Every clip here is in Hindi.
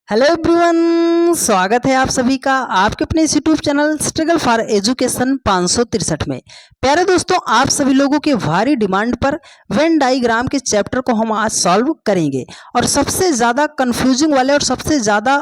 हेलो एवरीवन, स्वागत है आप सभी का आपके अपने इस YouTube channel struggle for education 563 में। प्यारे दोस्तों, आप सभी लोगों के भारी डिमांड पर वेन डायग्राम के चैप्टर को हम आज सॉल्व करेंगे और सबसे ज़्यादा कंफ्यूजिंग वाले और सबसे ज़्यादा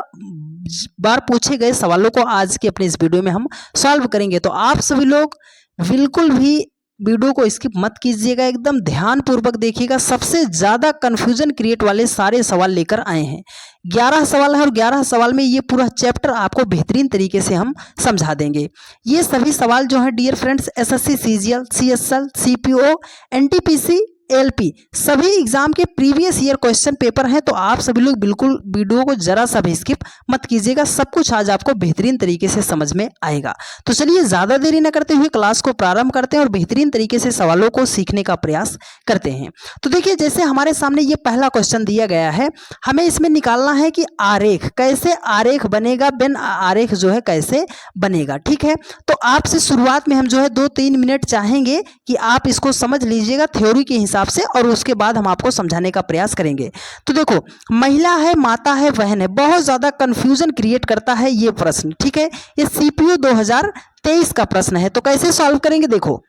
बार पूछे गए सवालों को आज के अपने इस वीडियो में हम सॉल्व करेंगे। तो आप सभी लोग बिल्कुल भी वीडियो को स्किप मत कीजिएगा, एकदम ध्यान पूर्वक देखिएगा। सबसे ज़्यादा कन्फ्यूजन क्रिएट वाले सारे सवाल लेकर आए हैं। 11 सवाल है और 11 सवाल में ये पूरा चैप्टर आपको बेहतरीन तरीके से हम समझा देंगे। ये सभी सवाल जो हैं dear friends, SSC CGL, CSL, CPO, NTPC, LP सभी एग्जाम के प्रीवियस ईयर क्वेश्चन पेपर हैं। तो आप सभी लोग बिल्कुल वीडियो को जरा सा भी स्किप मत कीजिएगा, सब कुछ आज आपको बेहतरीन तरीके से समझ में आएगा। तो चलिए ज़्यादा देरी न करते हुए क्लास को प्रारंभ करते हैं और बेहतरीन तरीके से सवालों को सीखने का प्रयास करते हैं। तो देखिए, जैसे हमारे सामने ये पहला क्वेश्चन दिया गया है, हमें इसमें निकालना है कि आरेख कैसे आरेख बनेगा, वेन आरेख जो है कैसे बनेगा। ठीक है, तो आपसे शुरुआत में हम जो है 2-3 मिनट चाहेंगे कि आप इसको समझ लीजिएगा थ्योरी के हिसाब से, और उसके बाद हम आपको समझाने का प्रयास करेंगे। तो देखो, महिला है, माता है, बहन है, बहुत ज्यादा कंफ्यूजन क्रिएट करता है ये प्रश्न। ठीक है, ये सीपीयू 2023 का प्रश्न है। तो कैसे सॉल्व करेंगे, देखो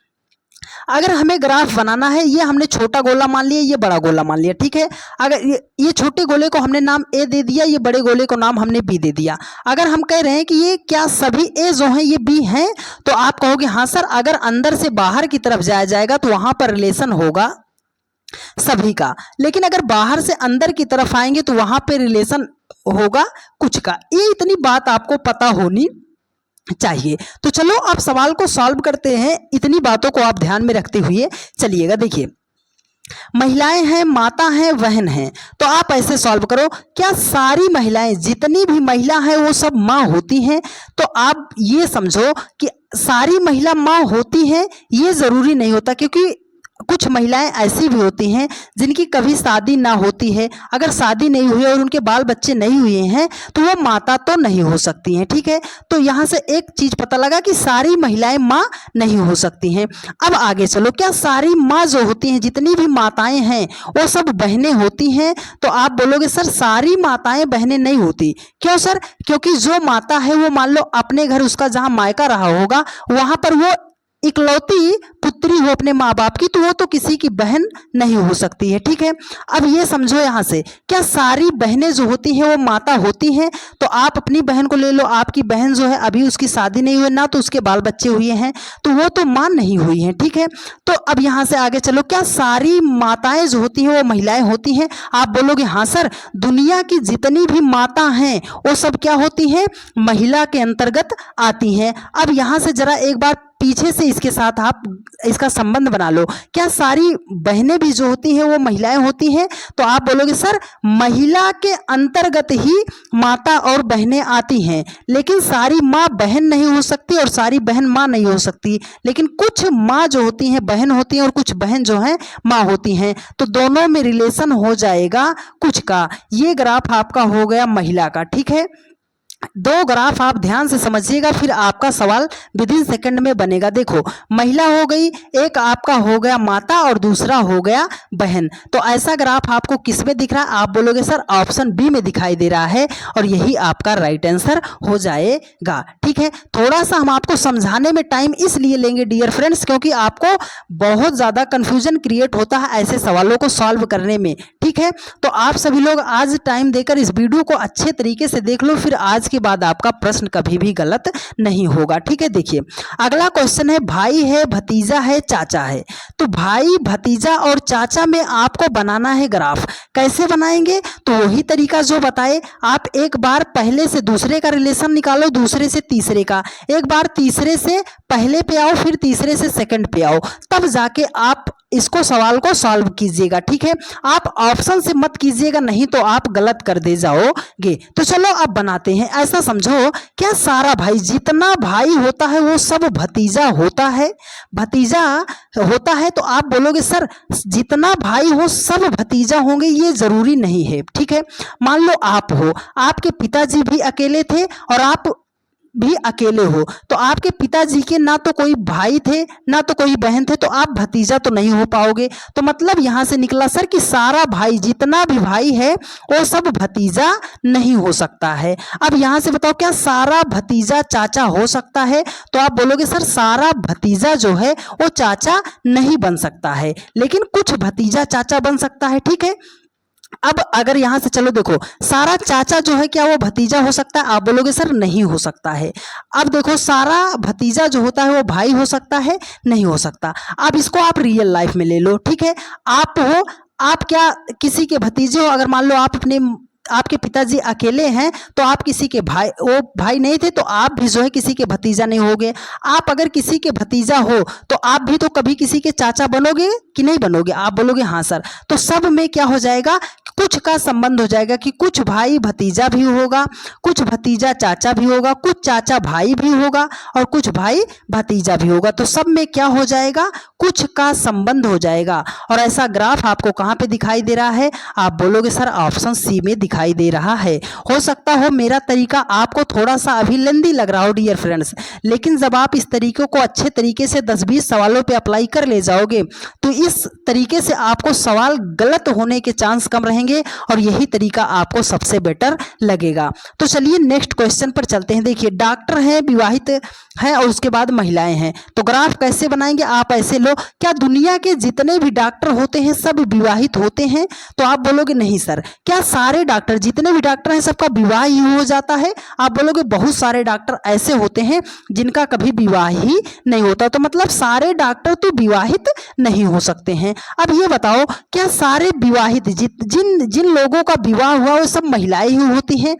अगर हमें ग्राफ बनाना है, ये हमने छोटा गोला मान लिया, ये बड़ा गोला मान लिया। ठीक है, अगर ये छोटे गोले को हमने नाम ए दे दिया, ये बड़े गोले को नाम हमने बी दे दिया। अगर हम कह रहे हैं कि ये क्या सभी ए जो हैं ये बी हैं, तो आप कहोगे हाँ सर, अगर अंदर से बाहर की तरफ जाया जाएगा तो वहां पर रिलेशन होगा सभी का, लेकिन अगर बाहर से अंदर की तरफ आएंगे तो वहां पे रिलेशन होगा कुछ का। ये इतनी बात आपको पता होनी चाहिए। तो चलो अब सवाल को सॉल्व करते हैं, इतनी बातों को आप ध्यान में रखते हुए चलिएगा। देखिए, महिलाएं हैं, माता हैं, बहन हैं, तो आप ऐसे सॉल्व करो, क्या सारी महिलाएं, जितनी भी महिला हैं वो सब माँ होती हैं? तो आप ये समझो कि सारी महिला माँ होती हैं, ये जरूरी नहीं होता, क्योंकि कुछ महिलाएं ऐसी भी होती हैं जिनकी कभी शादी ना होती है। अगर शादी नहीं हुई और उनके बाल बच्चे नहीं हुए हैं तो वो माता तो नहीं हो सकती हैं। ठीक है, तो यहाँ से एक चीज पता लगा कि सारी महिलाएं माँ नहीं हो सकती हैं। अब आगे चलो, क्या सारी माँ जो होती हैं, जितनी भी माताएं हैं वो सब बहनें होती हैं? तो आप बोलोगे सर सारी माताएं बहनें नहीं होती। क्यों सर? क्योंकि जो माता है वो मान लो अपने घर, उसका जहाँ मायका रहा होगा, वहां पर वो इकलौती पुत्री हो अपने माँ बाप की, तो वो तो किसी की बहन नहीं हो सकती है। ठीक है, अब ये समझो यहाँ से, क्या सारी बहनें जो होती हैं वो माता होती हैं? तो आप अपनी बहन को ले लो, आपकी बहन जो है अभी उसकी शादी नहीं हुई ना, तो उसके बाल बच्चे हुए हैं, तो वो तो मां नहीं हुई हैं। ठीक है, तो अब यहाँ से आगे चलो, क्या सारी माताएं जो होती हैं वो महिलाएं होती हैं? आप बोलोगे हाँ सर, दुनिया की जितनी भी माता हैं वो सब क्या होती हैं? महिला के अंतर्गत आती हैं। अब यहाँ से जरा एक बार पीछे से इसके साथ आप इसका संबंध बना लो, क्या सारी बहनें भी जो होती हैं वो महिलाएं होती हैं? तो आप बोलोगे सर महिला के अंतर्गत ही माता और बहनें आती हैं, लेकिन सारी माँ बहन नहीं हो सकती और सारी बहन माँ नहीं हो सकती, लेकिन कुछ माँ जो होती हैं बहन होती हैं और कुछ बहन जो हैं माँ होती हैं, तो दोनों में रिलेशन हो जाएगा कुछ का। ये ग्राफ आपका हो गया महिला का। ठीक है, दो ग्राफ आप ध्यान से समझिएगा, फिर आपका सवाल विद इन सेकंड में बनेगा। देखो, महिला हो गई, एक आपका हो गया माता और दूसरा हो गया बहन। तो ऐसा ग्राफ आपको किस में दिख रहा है? आप बोलोगे सर ऑप्शन बी में दिखाई दे रहा है, और यही आपका राइट आंसर हो जाएगा। ठीक है, थोड़ा सा हम आपको समझाने में टाइम इसलिए लेंगे डियर फ्रेंड्स, क्योंकि आपको बहुत ज्यादा कंफ्यूजन क्रिएट होता है ऐसे सवालों को सॉल्व करने में। ठीक है, तो आप सभी लोग आज टाइम देकर इस वीडियो को अच्छे तरीके से देख लो, फिर आज के बाद आपका प्रश्न कभी भी गलत नहीं होगा। ठीक है, देखिए अगला क्वेश्चन है, भाई है, भतीजा है, चाचा है। तो भाई, भतीजा और चाचा में आपको बनाना है ग्राफ। कैसे बनाएंगे? तो वही तरीका जो बताए, आप एक बार पहले से दूसरे का रिलेशन निकालो, दूसरे से तीसरे का, एक बार तीसरे से पहले पे आओ, फिर तीसरे से सेकंड पे आओ, तब जाके आप इसको सवाल को सॉल्व कीजिएगा। ठीक है, आप ऑप्शन से मत कीजिएगा, नहीं तो आप गलत कर दे जाओगे। तो चलो अब बनाते हैं। ऐसा समझो, क्या सारा भाई, जितना भाई होता है वो सब भतीजा होता है? भतीजा होता है, तो आप बोलोगे सर जितना भाई हो सब भतीजा होंगे, ये जरूरी नहीं है। ठीक है, मान लो आप हो, आपके पिताजी भी अकेले थे और आप भी अकेले हो, तो आपके पिताजी के ना तो कोई भाई थे ना तो कोई बहन थे, तो आप भतीजा तो नहीं हो पाओगे। तो मतलब यहां से निकला सर कि सारा भाई, जितना भी भाई है वो सब भतीजा नहीं हो सकता है। अब यहां से बताओ क्या सारा भतीजा चाचा हो सकता है? तो आप बोलोगे सर सारा भतीजा जो है वो चाचा नहीं बन सकता है, लेकिन कुछ भतीजा चाचा बन सकता है। ठीक है, अब अगर यहां से चलो देखो, सारा चाचा जो है क्या वो भतीजा हो सकता है? आप बोलोगे सर नहीं हो सकता है। अब देखो सारा भतीजा जो होता है वो भाई हो सकता है? नहीं हो सकता। अब इसको आप रियल लाइफ में ले लो। ठीक है, आप हो, आप क्या किसी के भतीजे हो? अगर मान लो आप अपने, आपके पिताजी अकेले हैं तो आप किसी के भाई, वो भाई नहीं थे तो आप भी जो है किसी के भतीजा नहीं होगे। आप अगर किसी के भतीजा हो तो आप भी तो कभी किसी के चाचा बनोगे कि नहीं बनोगे? आप बोलोगे हाँ सर। तो सब में क्या हो जाएगा, कुछ का संबंध हो जाएगा कि कुछ भाई भतीजा भी होगा, कुछ भतीजा चाचा भी होगा, कुछ चाचा भाई भी होगा और कुछ भाई भतीजा भी होगा। तो सब में क्या हो जाएगा, कुछ का संबंध हो जाएगा। और ऐसा ग्राफ आपको कहाँ पे दिखाई दे रहा है? आप बोलोगे सर ऑप्शन सी में दिखाई दे रहा है। हो सकता हो मेरा तरीका आपको थोड़ा सा अभी लेंदी लग रहा हो डियर फ्रेंड्स, लेकिन जब आप इस तरीके को अच्छे तरीके से 10-20 सवालों पे अप्लाई कर ले जाओगे तो इस तरीके से आपको सवाल गलत होने के चांस कम रहेंगे और यही तरीका आपको सबसे बेटर लगेगा। तो चलिए नेक्स्ट क्वेश्चन पर चलते हैं। देखिए डॉक्टर हैं, विवाहित हैं और उसके बाद महिलाएं हैं, तो ग्राफ कैसे बनाएंगे? आप ऐसे लो, क्या दुनिया के जितने भी डॉक्टर होते हैं सब विवाहित होते हैं? तो आप बोलोगे नहीं सर। क्या सारे डॉक्टर, जितने भी डॉक्टर हैं सबका विवाह ही हो जाता है? आप बोलोगे बहुत सारे डॉक्टर ऐसे होते हैं जिनका कभी विवाह ही नहीं होता। तो मतलब सारे डॉक्टर तो विवाहित नहीं हो सकते हैं। अब ये बताओ क्या सारे विवाहित, जिन जिन लोगों का विवाह हुआ वो सब महिलाएं ही होती हैं?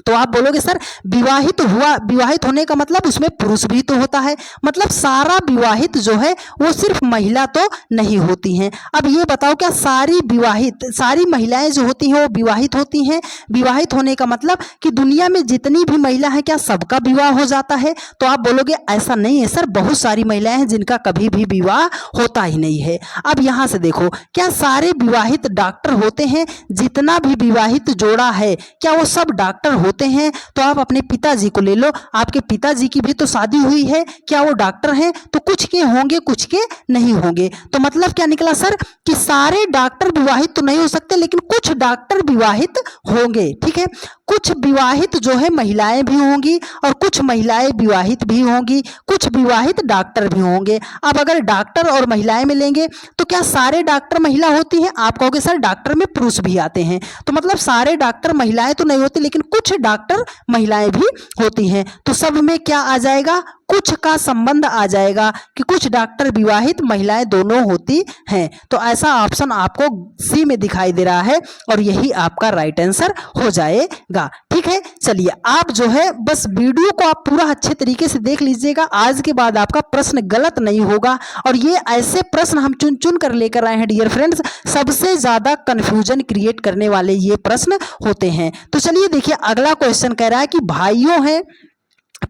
तो आप बोलोगे सर विवाहित हुआ, विवाहित होने का मतलब उसमें पुरुष भी तो होता है, मतलब सारा विवाहित जो है वो सिर्फ महिला तो नहीं होती हैं। अब ये बताओ क्या सारी विवाहित, सारी महिलाएं जो होती हैं वो विवाहित होती हैं? विवाहित होने का मतलब कि दुनिया में जितनी भी महिला है क्या सबका विवाह हो जाता है? तो आप बोलोगे ऐसा नहीं है सर, बहुत सारी महिलाएं हैं जिनका कभी भी विवाह होता ही नहीं है। अब यहां से देखो क्या सारे विवाहित डॉक्टर होते हैं? जितना भी विवाहित जोड़ा है क्या वो सब डॉक्टर होते हैं? तो आप अपने पिताजी को ले लो, आपके पिताजी की भी तो शादी हुई है, क्या वो डॉक्टर हैं? तो कुछ के होंगे कुछ के नहीं होंगे। तो मतलब क्या निकला सर कि सारे डॉक्टर विवाहित तो नहीं हो सकते लेकिन कुछ डॉक्टर विवाहित होंगे। ठीक है, कुछ विवाहित जो है महिलाएं भी होंगी और कुछ महिलाएं विवाहित भी होंगी, कुछ विवाहित डॉक्टर भी होंगे। अब अगर डॉक्टर और महिलाएं मिलेंगे तो क्या सारे डॉक्टर महिला होती हैं? आप कहोगे सर डॉक्टर में पुरुष भी आते हैं, तो मतलब सारे डॉक्टर महिलाएं तो नहीं होती लेकिन कुछ डॉक्टर महिलाएं भी होती हैं। तो सब में क्या आ जाएगा, कुछ का संबंध आ जाएगा कि कुछ डॉक्टर विवाहित, महिलाएं दोनों होती हैं। तो ऐसा ऑप्शन आपको सी में दिखाई दे रहा है और यही आपका राइट आंसर हो जाएगा। ठीक है, चलिए आप जो है बस वीडियो को आप पूरा अच्छे तरीके से देख लीजिएगा, आज के बाद आपका प्रश्न गलत नहीं होगा। और ये ऐसे प्रश्न हम चुन चुन कर लेकर आए हैं डियर फ्रेंड्स, सबसे ज्यादा कंफ्यूजन क्रिएट करने वाले ये प्रश्न होते हैं। तो चलिए देखिए अगला क्वेश्चन कह रहा है कि भाइयों हैं,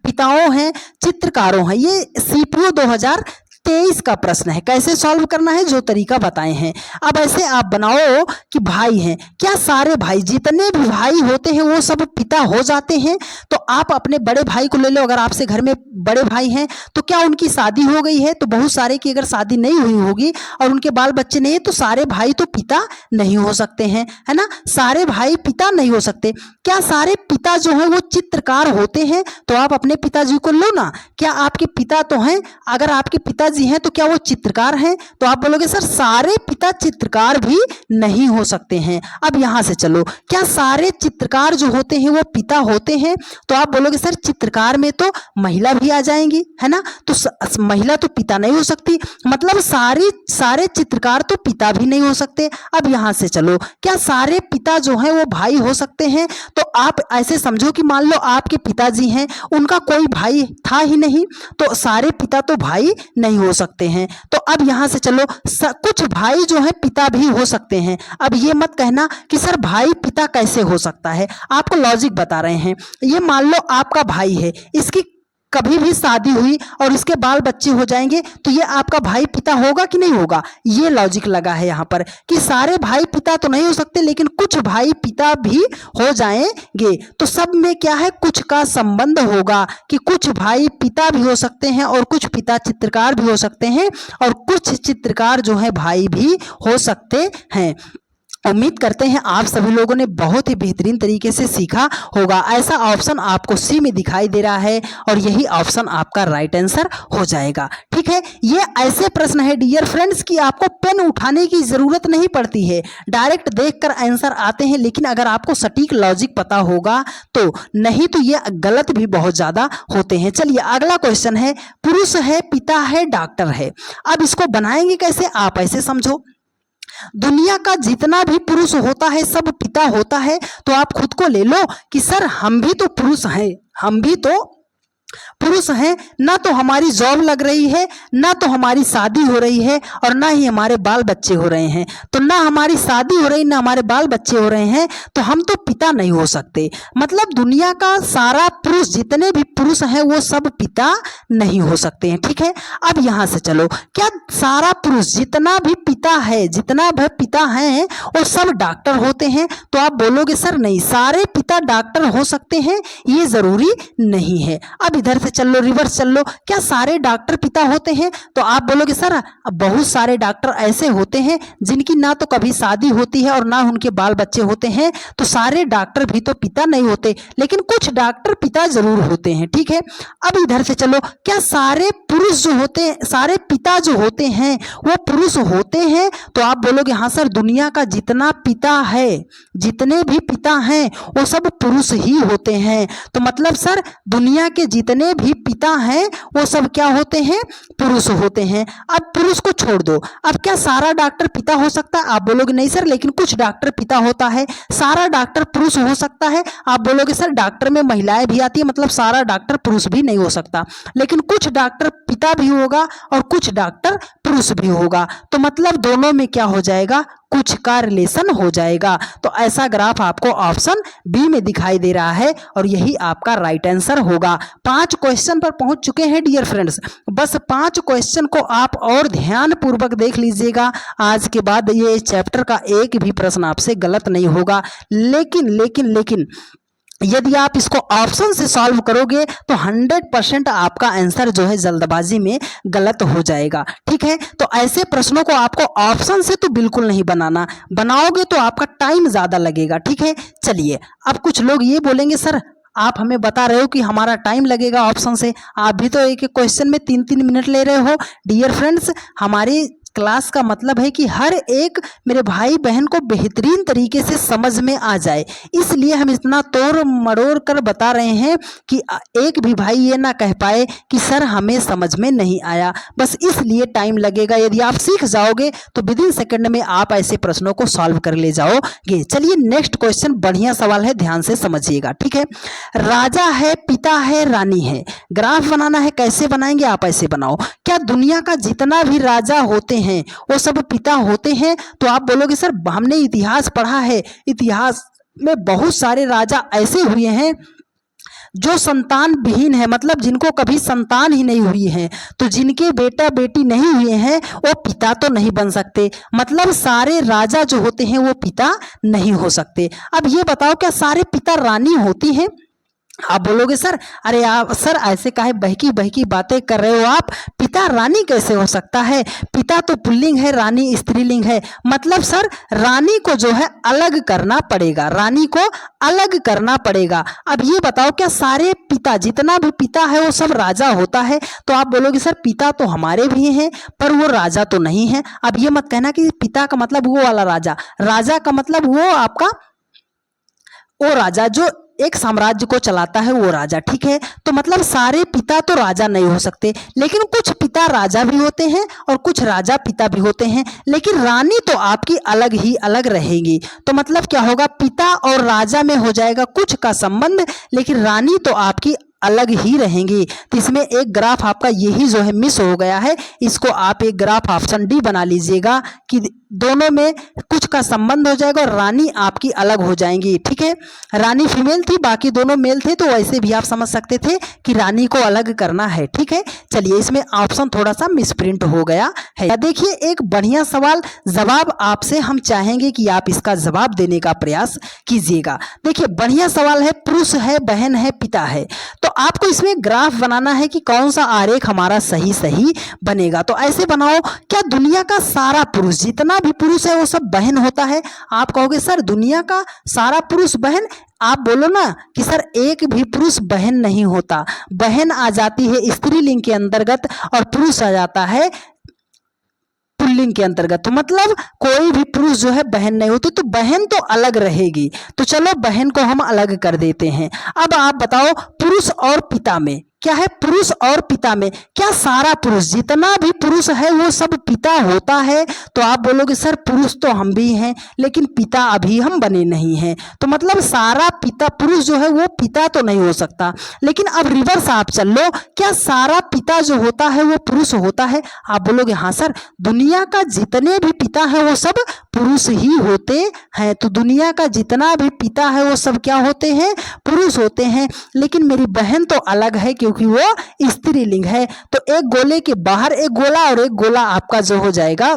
पिताओं हैं, चित्रकारों हैं। ये सीपीओ 2023 का प्रश्न है, कैसे सॉल्व करना है जो तरीका बताए हैं। अब ऐसे आप बनाओ कि भाई हैं, क्या सारे भाई, जितने भी भाई होते हैं वो सब पिता हो जाते हैं? तो आप अपने बड़े भाई को ले लो, अगर आपसे घर में बड़े भाई हैं तो क्या उनकी शादी हो गई है? तो बहुत सारे की अगर शादी नहीं हुई होगी और उनके बाल बच्चे नहीं है तो सारे भाई तो पिता नहीं हो सकते हैं, है ना? सारे भाई पिता नहीं हो सकते। क्या सारे पिता जो है वो चित्रकार होते हैं? तो आप अपने पिताजी को लो ना, क्या आपके पिता तो हैं? अगर आपके पिताजी हैं तो क्या वो चित्रकार हैं? तो आप बोलोगे सर सारे पिता चित्रकार भी नहीं हो सकते हैं। अब यहां से चलो, क्या सारे चित्रकार जो होते हैं वो पिता होते हैं? तो आप बोलोगे सर चित्रकार में तो महिला भी आ जाएंगी, है ना? तो महिला तो पिता नहीं हो सकती, मतलब सारे चित्रकार तो पिता भी नहीं हो सकते। अब यहां से चलो, क्या सारे पिता जो हैं वो भाई हो सकते हैं? तो आप ऐसे समझो कि मान लो आपके पिताजी हैं, उनका कोई भाई था ही नहीं, तो सारे पिता तो भाई नहीं हो सकते हैं। तो अब यहां से चलो, कुछ भाई जो है पिता भी हो सकते हैं। अब ये मत कहना कि सर भाई पिता कैसे हो सकता है, आपको लॉजिक बता रहे हैं। ये मान लो आपका भाई है, इसकी कभी भी शादी हुई और उसके बाल बच्चे हो जाएंगे तो ये आपका भाई पिता होगा कि नहीं होगा। ये लॉजिक लगा है यहाँ पर कि सारे भाई पिता तो नहीं हो सकते लेकिन कुछ भाई पिता भी हो जाएंगे। तो सब में क्या है, कुछ का संबंध होगा कि कुछ भाई पिता भी हो सकते हैं और कुछ पिता चित्रकार भी हो सकते हैं और कुछ चित्रकार जो है भाई भी हो सकते हैं। उम्मीद करते हैं आप सभी लोगों ने बहुत ही बेहतरीन तरीके से सीखा होगा। ऐसा ऑप्शन आपको सी में दिखाई दे रहा है और यही ऑप्शन आपका राइट आंसर हो जाएगा। ठीक है, ये ऐसे प्रश्न है डियर फ्रेंड्स कि आपको पेन उठाने की जरूरत नहीं पड़ती है, डायरेक्ट देखकर आंसर आते हैं। लेकिन अगर आपको सटीक लॉजिक पता होगा तो, नहीं तो ये गलत भी बहुत ज्यादा होते हैं। चलिए अगला क्वेश्चन है, पुरुष है, पिता है, डॉक्टर है। अब इसको बनाएंगे कैसे, आप ऐसे समझो, दुनिया का जितना भी पुरुष होता है सब पिता होता है। तो आप खुद को ले लो कि सर हम भी तो पुरुष हैं, हम भी तो पुरुष हैं, ना तो हमारी जॉब लग रही है, ना तो हमारी शादी हो रही है और ना ही हमारे बाल बच्चे हो रहे हैं। तो ना हमारी शादी हो रही, ना हमारे बाल बच्चे हो रहे हैं, तो हम तो पिता नहीं हो सकते। मतलब दुनिया का सारा पुरुष, जितने भी पुरुष हैं वो सब पिता नहीं हो सकते हैं। ठीक है, अब यहां से चलो, क्या सारा पुरुष जितना भी पिता है, जितना भी पिता हैं वो सब डॉक्टर होते हैं? तो आप बोलोगे सर नहीं, सारे पिता डॉक्टर हो सकते हैं ये जरूरी नहीं है। अब इधर से चल लो, रिवर्स चल लो, क्या सारे डॉक्टर पिता होते हैं? तो आप बोलोगे सर बहुत सारे डॉक्टर ऐसे होते हैं जिनकी ना तो कभी शादी होती है और ना उनके बाल बच्चे होते हैं। तो सारे डॉक्टर भी तो पिता नहीं होते, लेकिन कुछ डॉक्टर पिता जरूर होते हैं। ठीक है, अब इधर से चलो, क्या सारे पुरुष जो होते हैं, सारे पिता जो होते हैं वो पुरुष होते हैं? तो आप बोलोगे हाँ सर, दुनिया का जितना पिता है, जितने भी पिता हैं वो सब पुरुष ही होते हैं। तो मतलब सर दुनिया के जितने भी पिता हैं वो सब क्या होते हैं, पुरुष होते हैं। अब पुरुष को छोड़ दो, अब क्या सारा डॉक्टर पिता हो सकता है? आप बोलोगे नहीं सर, लेकिन कुछ डॉक्टर पिता होता है। सारा डॉक्टर पुरुष हो सकता है? आप बोलोगे सर डॉक्टर में महिलाएं भी आती है, मतलब सारा डॉक्टर पुरुष भी नहीं हो सकता, लेकिन कुछ डॉक्टर पिता भी होगा और कुछ डॉक्टर पुरुष भी होगा। तो मतलब दोनों में क्या हो जाएगा, कुछ का रिलेशन हो जाएगा। तो ऐसा ग्राफ आपको ऑप्शन बी में दिखाई दे रहा है और यही आपका राइट आंसर होगा। 5 क्वेश्चन पर पहुंच चुके हैं डियर फ्रेंड्स, बस 5 क्वेश्चन को आप और ध्यान पूर्वक देख लीजिएगा। आज के बाद ये चैप्टर का एक भी प्रश्न आपसे गलत नहीं होगा। लेकिन यदि आप इसको ऑप्शन से सॉल्व करोगे तो 100% आपका आंसर जो है जल्दबाजी में गलत हो जाएगा। ठीक है, तो ऐसे प्रश्नों को आपको ऑप्शन से तो बिल्कुल नहीं बनाना, बनाओगे तो आपका टाइम ज्यादा लगेगा। ठीक है, चलिए अब कुछ लोग ये बोलेंगे सर आप हमें बता रहे हो कि हमारा टाइम लगेगा ऑप्शन से, आप भी तो एक एक क्वेश्चन में 3-3 मिनट ले रहे हो। डियर फ्रेंड्स, हमारी क्लास का मतलब है कि हर एक मेरे भाई बहन को बेहतरीन तरीके से समझ में आ जाए, इसलिए हम इतना तोड़ मड़ोड़ कर बता रहे हैं कि एक भी भाई ये ना कह पाए कि सर हमें समझ में नहीं आया। बस इसलिए टाइम लगेगा। यदि आप सीख जाओगे तो विदिन सेकंड में आप ऐसे प्रश्नों को सॉल्व कर ले जाओगे। चलिए नेक्स्ट क्वेश्चन, बढ़िया सवाल है, ध्यान से समझिएगा। ठीक है, राजा है, पिता है, रानी है, ग्राफ बनाना है। कैसे बनाएंगे, आप ऐसे बनाओ, क्या दुनिया का जितना भी राजा होते हैं वो सब पिता होते हैं? तो आप बोलोगे सर हमने इतिहास पढ़ा है, इतिहास में बहुत सारे राजा ऐसे हुए हैं जो संतान विहीन है, मतलब जिनको कभी संतान ही नहीं हुई है। तो जिनके बेटा बेटी नहीं हुए हैं वो पिता तो नहीं बन सकते, मतलब सारे राजा जो होते हैं वो पिता नहीं हो सकते। अब ये बताओ क्या सारे पिता रानी होती हैं? आप बोलोगे सर अरे आप सर ऐसे काहे बहकी बहकी बातें कर रहे हो आप, पिता रानी कैसे हो सकता है? पिता तो पुल्लिंग है, रानी स्त्रीलिंग है। मतलब सर रानी को जो है अलग करना पड़ेगा, रानी को अलग करना पड़ेगा। अब ये बताओ क्या सारे पिता, जितना भी पिता है वो सब राजा होता है? तो आप बोलोगे सर पिता तो हमारे भी हैं पर वो राजा तो नहीं है। अब ये मत कहना कि पिता का मतलब वो वाला राजा, राजा का मतलब वो आपका वो राजा जो एक साम्राज्य को चलाता है वो राजा। ठीक है, तो मतलब सारे पिता तो राजा नहीं हो सकते, लेकिन कुछ पिता राजा भी होते हैं और कुछ राजा पिता भी होते हैं, लेकिन रानी तो आपकी अलग ही अलग रहेगी। तो मतलब क्या होगा, पिता और राजा में हो जाएगा कुछ का संबंध, लेकिन रानी तो आपकी अलग ही रहेंगी। तो इसमें एक ग्राफ आपका यही जो है मिस हो गया है, इसको आप एक ग्राफ ऑप्शन डी बना लीजिएगा कि दोनों में कुछ का संबंध हो जाएगा और रानी आपकी अलग हो जाएंगी। ठीक है, रानी फीमेल थी, बाकी दोनों मेल थे, तो वैसे भी आप समझ सकते थे कि रानी को अलग करना है। ठीक है, चलिए इसमें ऑप्शन थोड़ा सा मिसप्रिंट हो गया है। देखिए एक बढ़िया सवाल जवाब आपसे हम चाहेंगे कि आप इसका जवाब देने का प्रयास कीजिएगा। देखिए बढ़िया सवाल है, पुरुष है, बहन है, पिता है, तो आपको इसमें ग्राफ बनाना है कि कौन सा आरेख हमारा सही सही बनेगा। तो ऐसे बनाओ, क्या दुनिया का सारा पुरुष, जितना भी पुरुष है वो सब बहन होता है? आप कहोगे सर दुनिया का सारा पुरुष बहन, आप बोलो ना कि सर एक भी पुरुष बहन नहीं होता। बहन आ जाती है स्त्रीलिंग के अंतर्गत और पुरुष आ जाता है पुल्लिंग के अंतर्गत। तो मतलब कोई भी पुरुष जो है बहन नहीं होती, तो बहन तो अलग रहेगी। तो चलो बहन को हम अलग कर देते हैं। अब आप बताओ पुरुष और पिता में क्या है? पुरुष और पिता में क्या सारा पुरुष, जितना भी पुरुष है वो सब पिता होता है? तो आप बोलोगे सर पुरुष तो हम भी हैं लेकिन पिता अभी हम बने नहीं हैं। तो मतलब सारा पिता पुरुष जो है वो पिता तो नहीं हो सकता। लेकिन अब रिवर्स आप चल लो, क्या सारा पिता जो होता है वो पुरुष होता है? आप बोलोगे हाँ सर, दुनिया का जितने भी पिता है वो सब पुरुष ही होते हैं। तो दुनिया का जितना भी पिता है वो सब क्या होते हैं? पुरुष होते हैं। लेकिन मेरी बहन तो अलग है क्योंकि वो स्त्रीलिंग है। तो एक गोले के बाहर एक गोला और एक गोला आपका जो हो जाएगा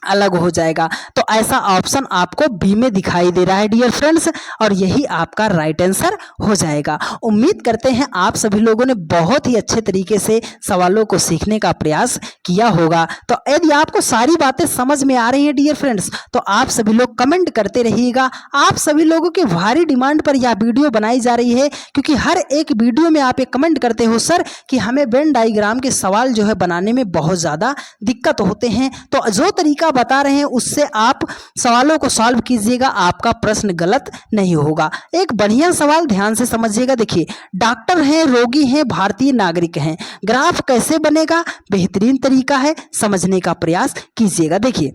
अलग हो जाएगा। तो ऐसा ऑप्शन आपको बी में दिखाई दे रहा है डियर फ्रेंड्स, और यही आपका राइट आंसर हो जाएगा। उम्मीद करते हैं आप सभी लोगों ने बहुत ही अच्छे तरीके से सवालों को सीखने का प्रयास किया होगा। तो यदि आपको सारी बातें समझ में आ रही हैं डियर फ्रेंड्स, तो आप सभी लोग कमेंट करते रहिएगा। आप सभी लोगों के भारी डिमांड पर यह वीडियो बनाई जा रही है, क्योंकि हर एक वीडियो में आप एक कमेंट करते हो सर कि हमें वेन डायग्राम के सवाल जो है बनाने में बहुत ज़्यादा दिक्कत होते हैं। तो जो तरीका बता रहे हैं उससे आप सवालों को सॉल्व कीजिएगा, आपका प्रश्न गलत नहीं होगा। एक बढ़िया सवाल ध्यान से समझिएगा। देखिए डॉक्टर हैं, रोगी हैं, भारतीय नागरिक हैं, ग्राफ कैसे बनेगा? बेहतरीन तरीका है, समझने का प्रयास कीजिएगा। देखिए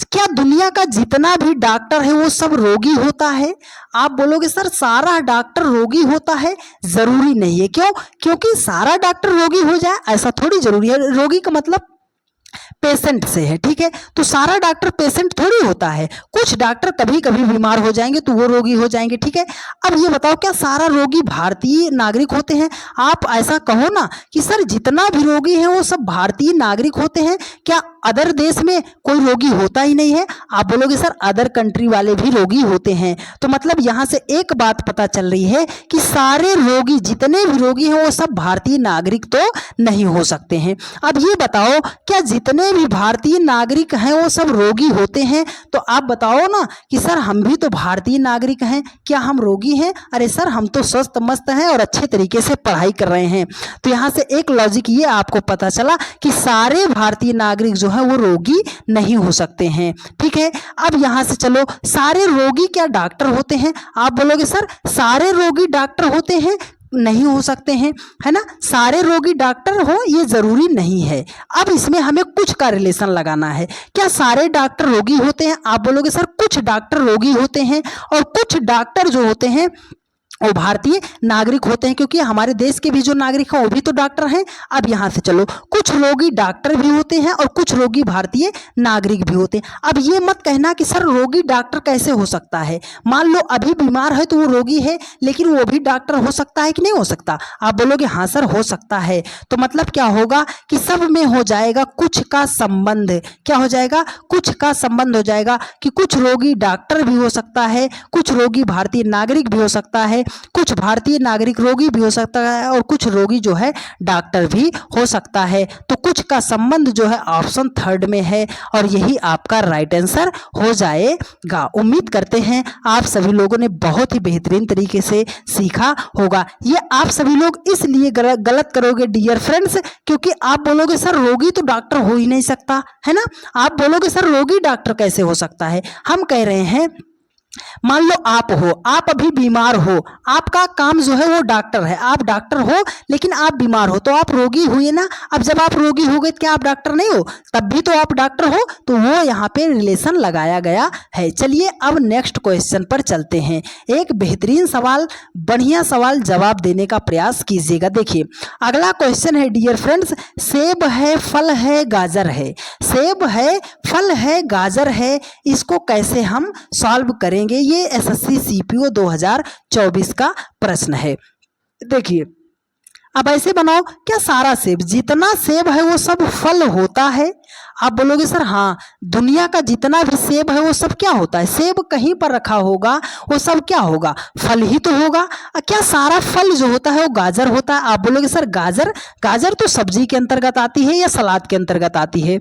क्या दुनिया का जितना भी डॉक्टर है वो सब रोगी होता है? आप बोलोगे सर सारा डॉक्टर रोगी होता है? जरूरी नहीं है। क्यों? क्योंकि सारा डॉक्टर रोगी हो जाए ऐसा थोड़ी जरूरी है। रोगी का मतलब पेशेंट से है। ठीक है, तो सारा डॉक्टर पेशेंट थोड़ी होता है। कुछ डॉक्टर कभी कभी बीमार हो जाएंगे तो वो रोगी हो जाएंगे। ठीक है, अब ये बताओ क्या सारा रोगी भारतीय नागरिक होते हैं? आप ऐसा कहो ना कि सर जितना भी रोगी है वो सब भारतीय नागरिक होते हैं, क्या अदर देश में कोई रोगी होता ही नहीं है? आप बोलोगे सर अदर कंट्री वाले भी रोगी होते हैं। तो मतलब यहाँ से एक बात पता चल रही है कि सारे रोगी, जितने भी रोगी हैं वो सब भारतीय नागरिक तो नहीं हो सकते हैं। अब ये बताओ क्या जितने भी भारतीय नागरिक हैं वो सब रोगी होते हैं? तो आप बताओ ना कि सर हम भी तो भारतीय नागरिक हैं, क्या हम रोगी हैं? अरे सर हम तो स्वस्थ मस्त हैं और अच्छे तरीके से पढ़ाई कर रहे हैं। तो यहाँ से एक लॉजिक ये आपको पता चला कि सारे भारतीय नागरिक जो है वो रोगी नहीं हो सकते हैं। ठीक है, अब यहाँ से चलो सारे रोगी क्या डॉक्टर होते हैं? आप बोलोगे सर सारे रोगी डॉक्टर होते हैं? नहीं हो सकते हैं, है ना। सारे रोगी डॉक्टर हो ये जरूरी नहीं है। अब इसमें हमें कुछ का रिलेशन लगाना है। क्या सारे डॉक्टर रोगी होते हैं? आप बोलोगे सर कुछ डॉक्टर रोगी होते हैं और कुछ डॉक्टर जो होते हैं वो भारतीय नागरिक होते हैं, क्योंकि हमारे देश के भी जो नागरिक हैं वो भी तो डॉक्टर हैं। अब यहाँ से चलो कुछ रोगी डॉक्टर भी होते हैं और कुछ रोगी भारतीय नागरिक भी होते हैं। अब ये मत कहना कि सर रोगी डॉक्टर कैसे हो सकता है। मान लो अभी बीमार है तो वो रोगी है, लेकिन वो भी डॉक्टर हो सकता है कि नहीं हो सकता? आप बोलोगे हाँ सर हो सकता है। तो मतलब क्या होगा कि सब में हो जाएगा कुछ का संबंध। क्या हो जाएगा? कुछ का संबंध हो जाएगा कि कुछ रोगी डॉक्टर भी हो सकता है, कुछ रोगी भारतीय नागरिक भी हो सकता है, कुछ भारतीय नागरिक रोगी भी हो सकता है और कुछ रोगी जो है डॉक्टर भी हो सकता है। तो कुछ का संबंध जो है ऑप्शन थर्ड में है और यही आपका राइट आंसर हो जाएगा। उम्मीद करते हैं आप सभी लोगों ने बहुत ही बेहतरीन तरीके से सीखा होगा। ये आप सभी लोग इसलिए गलत करोगे डियर फ्रेंड्स, क्योंकि आप बोलोगे सर रोगी तो डॉक्टर हो ही नहीं सकता, है ना। आप बोलोगे सर रोगी डॉक्टर कैसे हो सकता है। हम कह रहे हैं मान लो आप हो, आप अभी बीमार हो, आपका काम जो है वो डॉक्टर है, आप डॉक्टर हो लेकिन आप बीमार हो, तो आप रोगी हुए ना। अब जब आप रोगी हो गए, क्या आप डॉक्टर नहीं हो? तब भी तो आप डॉक्टर हो, तो वो यहाँ पे रिलेशन लगाया गया है। चलिए अब नेक्स्ट क्वेश्चन पर चलते हैं। एक बेहतरीन सवाल, बढ़िया सवाल, जवाब देने का प्रयास कीजिएगा। देखिए अगला क्वेश्चन है डियर फ्रेंड्स, सेब है, फल है, गाजर है। सेब है, फल है, गाजर है, इसको कैसे हम सॉल्व करेंगे? ये एसएससी सीपीओ 2024 का प्रश्न है। देखिए अब ऐसे बनाओ, क्या सारा सेब, जितना सेब है वो सब फल होता है? आप बोलोगे सर हाँ, दुनिया का जितना भी सेब है वो सब क्या होता है? सेब कहीं पर रखा होगा, वो सब क्या होगा? फल ही तो होगा। क्या सारा फल जो होता है वो गाजर होता है? आप बोलोगे सर गाजर, गाजर तो सब्जी के अंतर्गत आती है या सलाद के अंतर्गत आती है,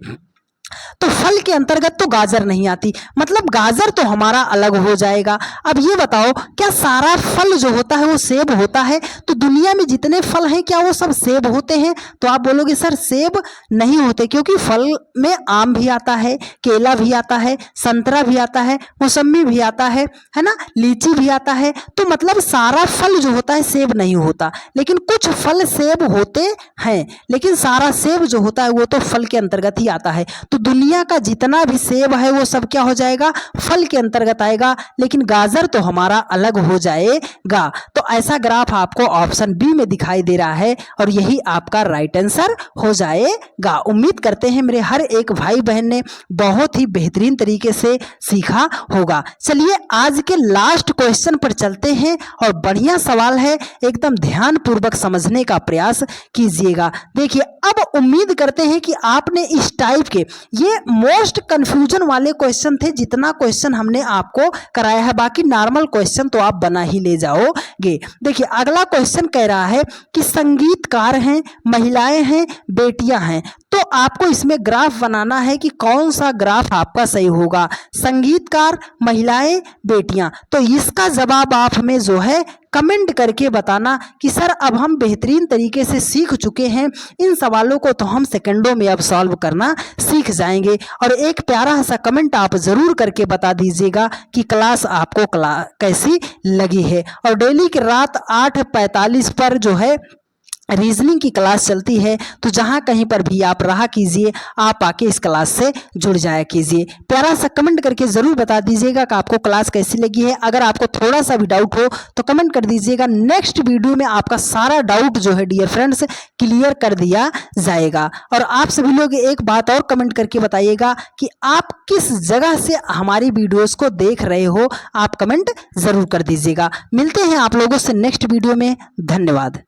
तो फल के अंतर्गत तो गाजर नहीं आती, मतलब गाजर तो हमारा अलग हो जाएगा। अब ये बताओ, क्या सारा फल जो होता है वो सेब होता है? तो दुनिया में जितने फल हैं क्या वो सब सेब होते हैं? तो आप बोलोगे सर सेब नहीं होते, क्योंकि फल में आम भी आता है, केला भी आता है, संतरा भी आता है, मौसम्मी भी आता है ना, लीची भी आता है। तो मतलब सारा फल जो होता है सेब नहीं होता, लेकिन कुछ फल सेब होते हैं, लेकिन सारा सेब जो होता है वो तो फल के अंतर्गत ही आता है। तो दुनिया का जितना भी सेब है वो सब क्या हो जाएगा? फल के अंतर्गत आएगा, लेकिन गाजर तो हमारा अलग हो जाएगा। तो ऐसा ग्राफ आपको ऑप्शन बी में दिखाई दे रहा है और यही आपका राइट आंसर हो जाएगा। उम्मीद करते हैं मेरे हर एक भाई बहन ने बहुत ही बेहतरीन तरीके से सीखा होगा। चलिए आज के लास्ट क्वेश्चन पर चलते हैं और बढ़िया सवाल है, एकदम ध्यान पूर्वक समझने का प्रयास कीजिएगा। देखिए अब उम्मीद करते हैं कि आपने इस टाइप के, ये मोस्ट कंफ्यूजन वाले क्वेश्चन थे जितना क्वेश्चन हमने आपको कराया है, बाकी नॉर्मल क्वेश्चन तो आप बना ही ले जाओगे। देखिए अगला क्वेश्चन कह रहा है कि संगीतकार हैं, महिलाएं हैं, बेटियां हैं, तो आपको इसमें ग्राफ बनाना है कि कौन सा ग्राफ आपका सही होगा। संगीतकार, महिलाएं, बेटियां, तो इसका जवाब आप हमें जो है कमेंट करके बताना कि सर अब हम बेहतरीन तरीके से सीख चुके हैं, इन सवालों को तो हम सेकंडों में अब सॉल्व करना सीख जाएंगे। और एक प्यारा सा कमेंट आप ज़रूर करके बता दीजिएगा कि क्लास आपको कैसी लगी है। और डेली की रात 8:45 पर जो है रीजनिंग की क्लास चलती है, तो जहाँ कहीं पर भी आप रहा कीजिए, आप आके इस क्लास से जुड़ जाया कीजिए। प्यारा सा कमेंट करके ज़रूर बता दीजिएगा कि आपको क्लास कैसी लगी है। अगर आपको थोड़ा सा भी डाउट हो तो कमेंट कर दीजिएगा, नेक्स्ट वीडियो में आपका सारा डाउट जो है डियर फ्रेंड्स क्लियर कर दिया जाएगा। और आप सभी लोग एक बात और कमेंट करके बताइएगा कि आप किस जगह से हमारी वीडियोज़ को देख रहे हो, आप कमेंट ज़रूर कर दीजिएगा। मिलते हैं आप लोगों से नेक्स्ट वीडियो में। धन्यवाद।